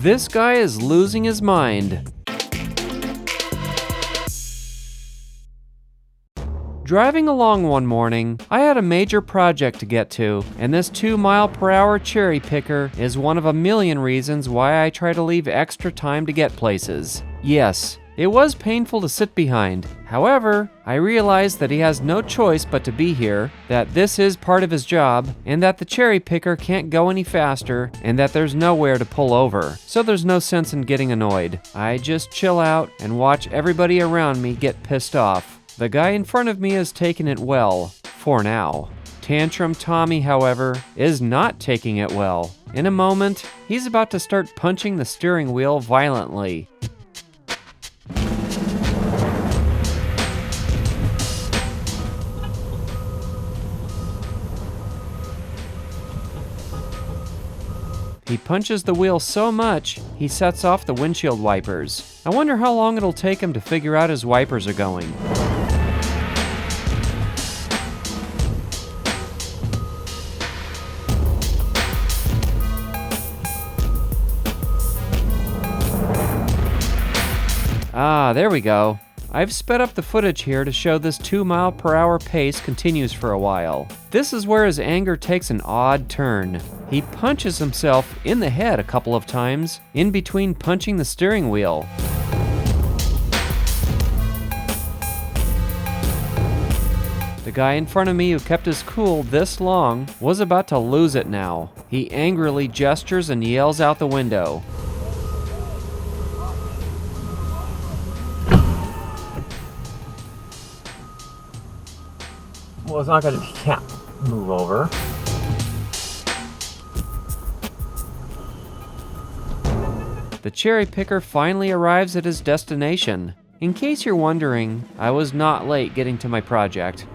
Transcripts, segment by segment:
This guy is losing his mind. Driving along one morning, I had a major project to get to, and this 2-mile-per-hour cherry picker is one of a million reasons why I try to leave extra time to get places. Yes, it was painful to sit behind. However, I realized that he has no choice but to be here, that this is part of his job, and that the cherry picker can't go any faster, and that there's nowhere to pull over. So there's no sense in getting annoyed. I just chill out and watch everybody around me get pissed off. The guy in front of me is taking it well, for now. Tantrum Tommy, however, is not taking it well. In a moment, he's about to start punching the steering wheel violently. He punches the wheel so much, he sets off the windshield wipers. I wonder how long it'll take him to figure out his wipers are going. Ah, there we go. I've sped up the footage here to show this 2-mile-per-hour pace continues for a while. This is where his anger takes an odd turn. He punches himself in the head a couple of times, in between punching the steering wheel. The guy in front of me who kept his cool this long was about to lose it now. He angrily gestures and yells out the window. Well, it's not going to be, can't move over. The cherry picker finally arrives at his destination. In case you're wondering, I was not late getting to my project.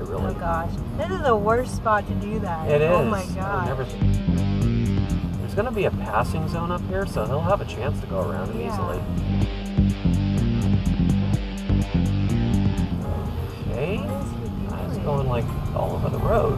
Oh gosh, this is the worst spot to do that. It is. Oh my god. There's going to be a passing zone up here, so he'll have a chance to go around it easily. Okay. It's going like all over the road.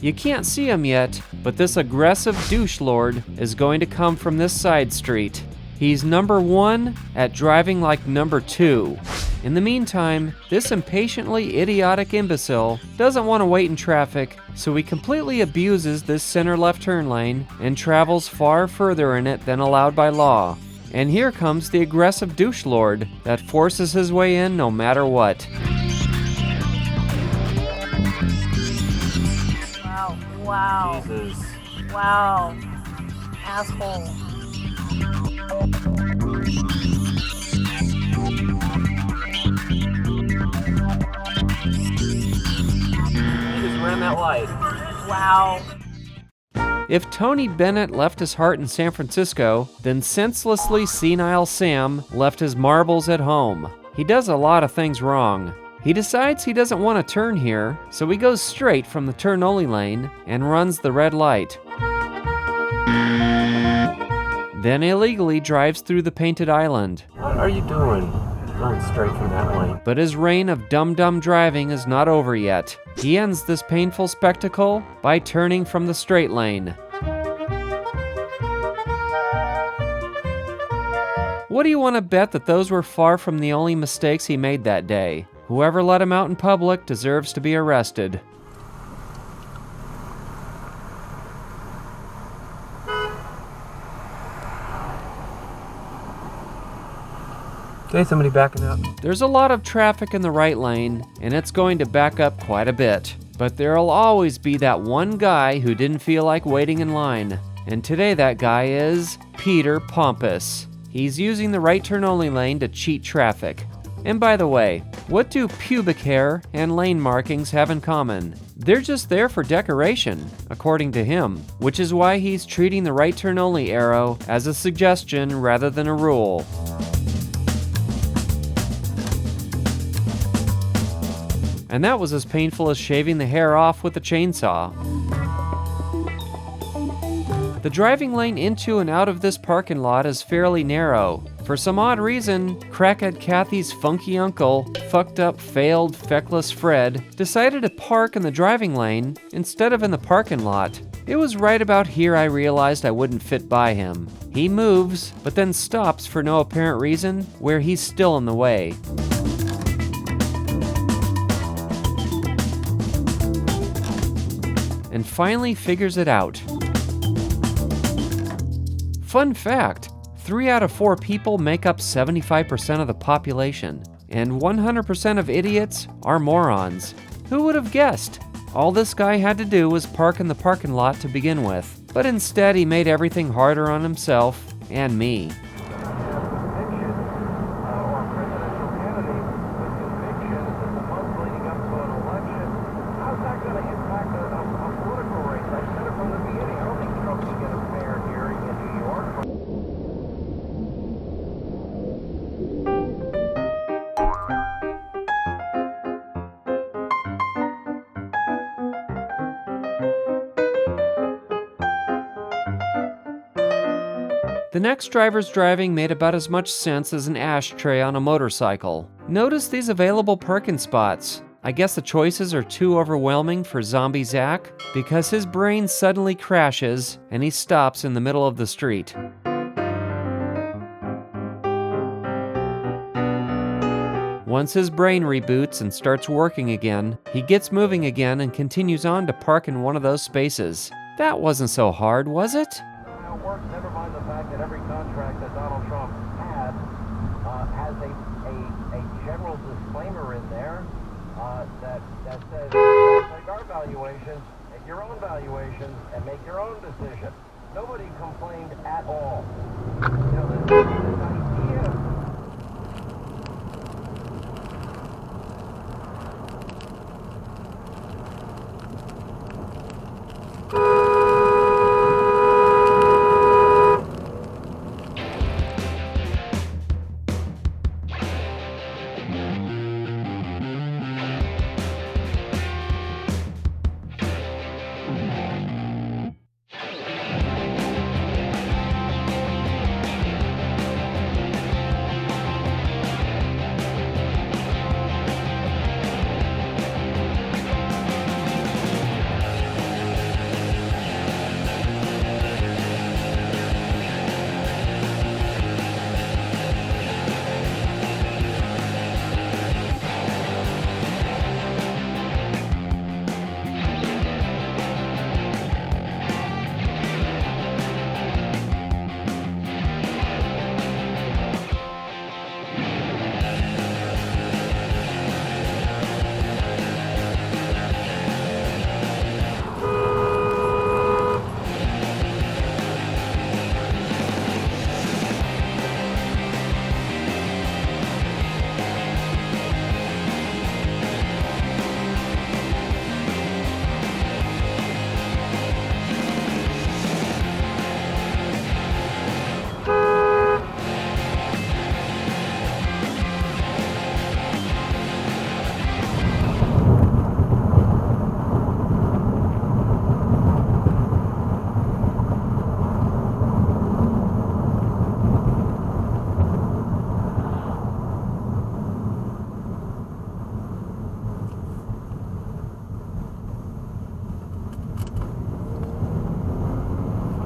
You can't see him yet, but this aggressive douche lord is going to come from this side street. He's number 1 at driving like number 2. In the meantime, this impatiently idiotic imbecile doesn't want to wait in traffic, so he completely abuses this center left turn lane and travels far further in it than allowed by law. And here comes the aggressive douche lord that forces his way in no matter what. Wow. Jesus. Wow. Asshole. He just ran that light. Wow. If Tony Bennett left his heart in San Francisco, then senselessly senile Sam left his marbles at home. He does a lot of things wrong. He decides he doesn't want to turn here, so he goes straight from the turn-only lane and runs the red light. Then illegally drives through the painted island. What are you doing? Going straight from that lane. But his reign of dumb driving is not over yet. He ends this painful spectacle by turning from the straight lane. What do you want to bet that those were far from the only mistakes he made that day? Whoever let him out in public deserves to be arrested. Okay, somebody backing up. There's a lot of traffic in the right lane, and it's going to back up quite a bit. But there'll always be that one guy who didn't feel like waiting in line. And today that guy is Peter Pompous. He's using the right turn-only lane to cheat traffic. And by the way, what do pubic hair and lane markings have in common? They're just there for decoration, according to him, which is why he's treating the right turn-only arrow as a suggestion rather than a rule. and that was as painful as shaving the hair off with a chainsaw. The driving lane into and out of this parking lot is fairly narrow. For some odd reason, crackhead Kathy's funky uncle, fucked up, failed, feckless Fred, decided to park in the driving lane instead of in the parking lot. It was right about here I realized I wouldn't fit by him. He moves, but then stops for no apparent reason, where he's still in the way. And finally figures it out. Fun fact, 3 out of 4 people make up 75% of the population, and 100% of idiots are morons. Who would have guessed? All this guy had to do was park in the parking lot to begin with, but instead he made everything harder on himself and me. The next driver's driving made about as much sense as an ashtray on a motorcycle. Notice these available parking spots. I guess the choices are too overwhelming for Zombie Zach because his brain suddenly crashes and he stops in the middle of the street. Once his brain reboots and starts working again, he gets moving again and continues on to park in one of those spaces. That wasn't so hard, was it? Never mind the fact that every contract that Donald Trump had has a general disclaimer in there that says, take our valuations, make your own valuations, and make your own decision. Nobody complained at all. You know, this idea.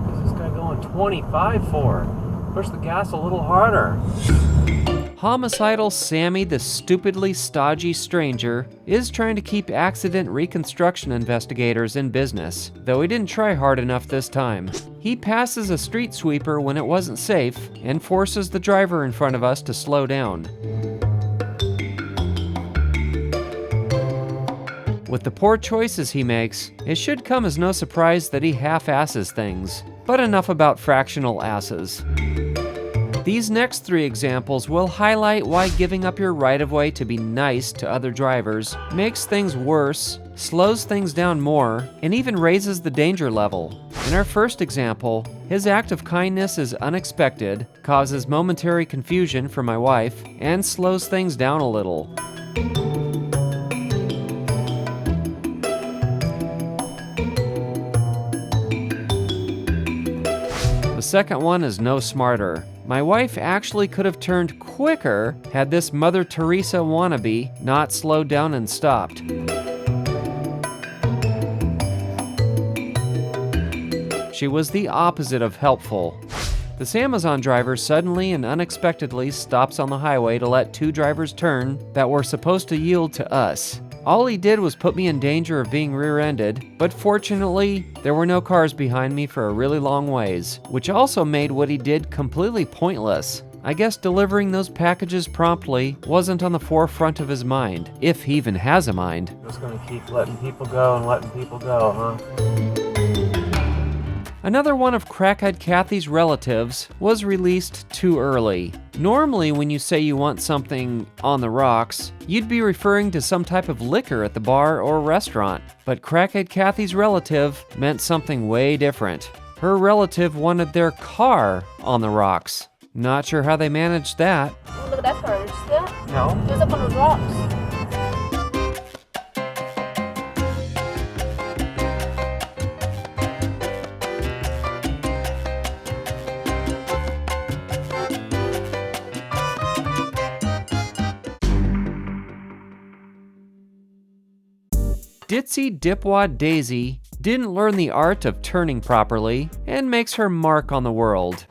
What's this guy going 25 for? Push the gas a little harder. Homicidal Sammy, the stupidly stodgy stranger, is trying to keep accident reconstruction investigators in business, though he didn't try hard enough this time. He passes a street sweeper when it wasn't safe and forces the driver in front of us to slow down. With the poor choices he makes, it should come as no surprise that he half-asses things. But enough about fractional asses. These next 3 examples will highlight why giving up your right-of-way to be nice to other drivers makes things worse, slows things down more, and even raises the danger level. In our first example, his act of kindness is unexpected, causes momentary confusion for my wife, and slows things down a little. second one is no smarter. My wife actually could have turned quicker had this Mother Teresa wannabe not slowed down and stopped. She was the opposite of helpful. This Amazon driver suddenly and unexpectedly stops on the highway to let two drivers turn that were supposed to yield to us. All he did was put me in danger of being rear-ended, but fortunately, there were no cars behind me for a really long ways, which also made what he did completely pointless. I guess delivering those packages promptly wasn't on the forefront of his mind, if he even has a mind. Just gonna keep letting people go and letting people go, huh? Another one of Crackhead Kathy's relatives was released too early. Normally, when you say you want something on the rocks, you'd be referring to some type of liquor at the bar or restaurant. But Crackhead Kathy's relative meant something way different. Her relative wanted their car on the rocks. Not sure how they managed that. Oh, look at that car. Did you see that? No. It was up on those rocks. Ditzy Dipwad Daisy didn't learn the art of turning properly and makes her mark on the world.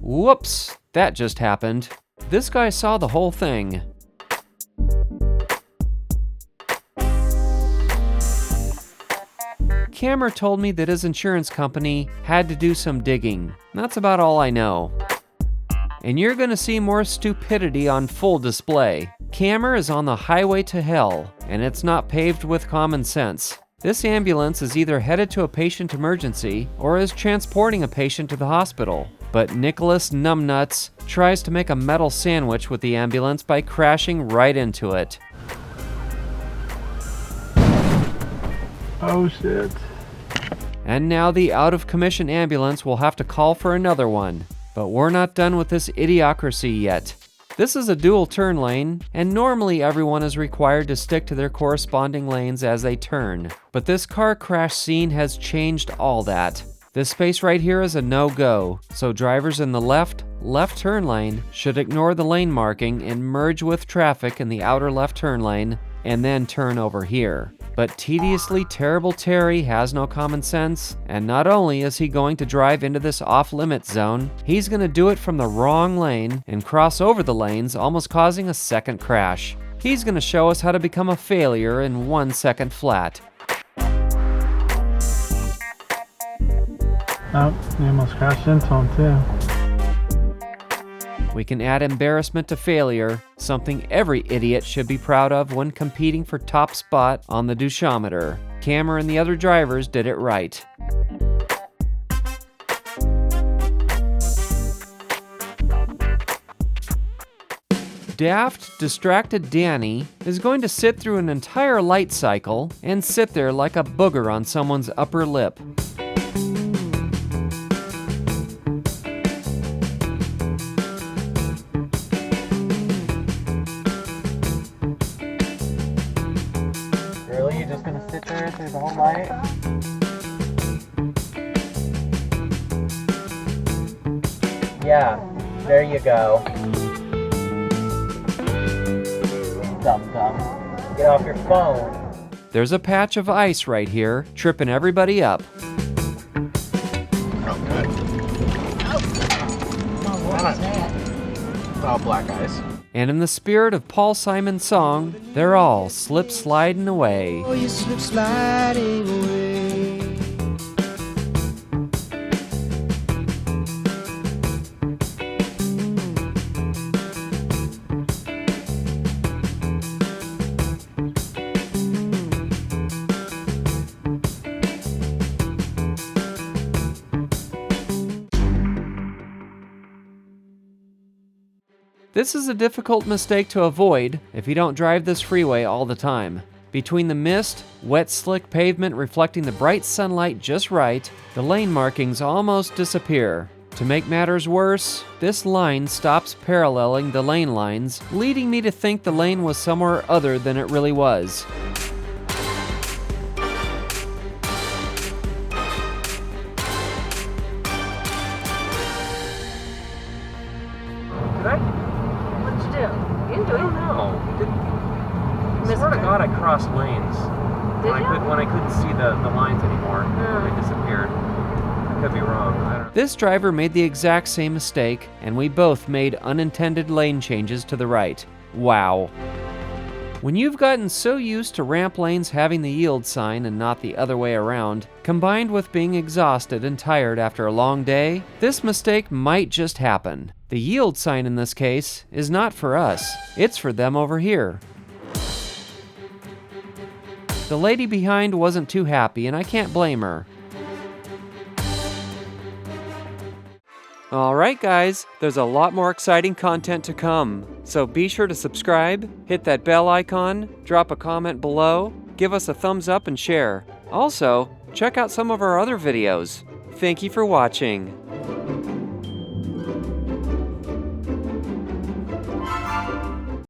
Whoops, that just happened. This guy saw the whole thing. Cameron told me that his insurance company had to do some digging. That's about all I know. And you're gonna see more stupidity on full display. Cameron is on the highway to hell, and it's not paved with common sense. This ambulance is either headed to a patient emergency or is transporting a patient to the hospital. But Nicholas Numbnuts tries to make a metal sandwich with the ambulance by crashing right into it. Oh shit. And now the out-of-commission ambulance will have to call for another one. But we're not done with this idiocracy yet. This is a dual turn lane, and normally everyone is required to stick to their corresponding lanes as they turn. But this car crash scene has changed all that. This space right here is a no-go, so drivers in the left turn lane should ignore the lane marking and merge with traffic in the outer left turn lane, and then turn over here. But tediously terrible Terry has no common sense, and not only is he going to drive into this off-limit zone, he's going to do it from the wrong lane and cross over the lanes, almost causing a second crash. He's going to show us how to become a failure in 1 second flat. Oh, you almost crashed into him too. We can add embarrassment to failure, something every idiot should be proud of when competing for top spot on the douchometer. Cameron and the other drivers did it right. Daft, distracted Danny is going to sit through an entire light cycle and sit there like a booger on someone's upper lip. Really? You just gonna sit there through the whole light? Yeah, there you go. Dumb. Get off your phone. There's a patch of ice right here, tripping everybody up. Oh, black ice. And in the spirit of Paul Simon's song, they're all slip-sliding away. Oh, you slip sliding away. This is a difficult mistake to avoid if you don't drive this freeway all the time. Between the mist, wet slick pavement reflecting the bright sunlight just right, the lane markings almost disappear. To make matters worse, this line stops paralleling the lane lines, leading me to think the lane was somewhere other than it really was. thought I crossed lanes. When I couldn't see the lines anymore, they disappeared. I could be wrong. I don't know. This driver made the exact same mistake, and we both made unintended lane changes to the right. Wow. When you've gotten so used to ramp lanes having the yield sign and not the other way around, combined with being exhausted and tired after a long day, this mistake might just happen. The yield sign in this case is not for us, it's for them over here. The lady behind wasn't too happy, and I can't blame her. Alright guys, there's a lot more exciting content to come, so be sure to subscribe, hit that bell icon, drop a comment below, give us a thumbs up and share. Also, check out some of our other videos. Thank you for watching.